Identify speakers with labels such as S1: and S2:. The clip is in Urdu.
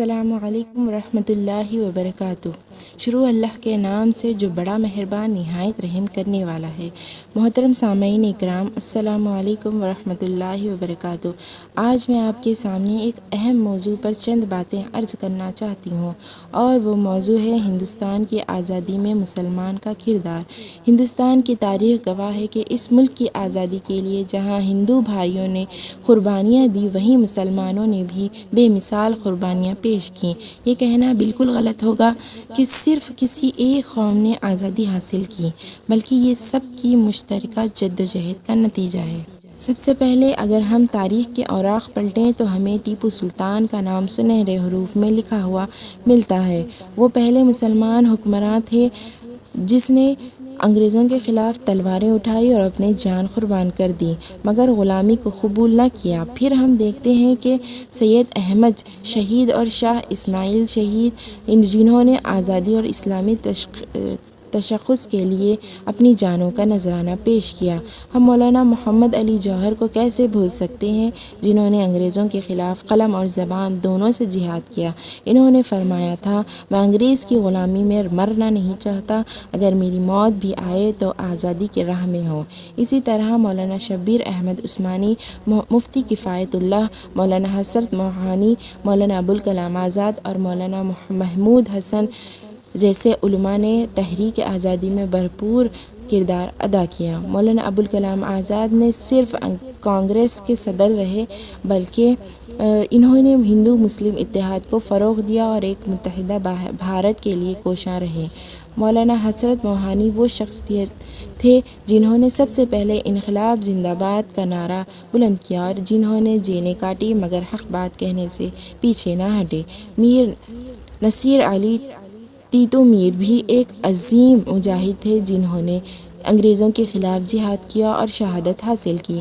S1: السلام علیکم ورحمۃ اللہ وبرکاتہ۔ شروع اللہ کے نام سے جو بڑا مہربان نہایت رحم کرنے والا ہے۔ محترم سامعین اکرام، السلام علیکم ورحمۃ اللہ وبرکاتہ۔ آج میں آپ کے سامنے ایک اہم موضوع پر چند باتیں عرض کرنا چاہتی ہوں، اور وہ موضوع ہے ہندوستان کی آزادی میں مسلمان کا کردار۔ ہندوستان کی تاریخ گواہ ہے کہ اس ملک کی آزادی کے لیے جہاں ہندو بھائیوں نے قربانیاں دی، وہیں مسلمانوں نے بھی بے مثال قربانیاں پیش کیں۔ یہ کہنا بالکل غلط ہوگا کہ صرف کسی ایک قوم نے آزادی حاصل کی، بلکہ یہ سب کی مشترکہ جدوجہد کا نتیجہ ہے۔ سب سے پہلے اگر ہم تاریخ کے اوراق پلٹیں تو ہمیں ٹیپو سلطان کا نام سنہرے حروف میں لکھا ہوا ملتا ہے۔ وہ پہلے مسلمان حکمراں تھے جس نے انگریزوں کے خلاف تلواریں اٹھائی اور اپنی جان قربان کر دی، مگر غلامی کو قبول نہ کیا۔ پھر ہم دیکھتے ہیں کہ سید احمد شہید اور شاہ اسماعیل شہید، جنہوں نے آزادی اور اسلامی تشخص کے لیے اپنی جانوں کا نذرانہ پیش کیا۔ ہم مولانا محمد علی جوہر کو کیسے بھول سکتے ہیں، جنہوں نے انگریزوں کے خلاف قلم اور زبان دونوں سے جہاد کیا۔ انہوں نے فرمایا تھا، میں انگریز کی غلامی میں مرنا نہیں چاہتا، اگر میری موت بھی آئے تو آزادی کی راہ میں ہو۔ اسی طرح مولانا شبیر احمد عثمانی، مفتی کفایت اللہ، مولانا حسرت موہانی، مولانا ابوالکلام آزاد اور مولانا محمود حسن جیسے علماء نے تحریک آزادی میں بھرپور کردار ادا کیا۔ مولانا ابوالکلام آزاد نے صرف کانگریس کے صدر رہے، بلکہ انہوں نے ہندو مسلم اتحاد کو فروغ دیا اور ایک متحدہ بھارت کے لیے کوشاں رہے۔ مولانا حسرت موہانی وہ شخصیت تھے جنہوں نے سب سے پہلے انقلاب زندہ باد کا نعرہ بلند کیا اور جنہوں نے جینیں کاٹی مگر حق بات کہنے سے پیچھے نہ ہٹے۔ میر نصیر علی ٹیٹو میر بھی ایک عظیم مجاہد تھے جنہوں نے انگریزوں کے خلاف جہاد کیا اور شہادت حاصل کی۔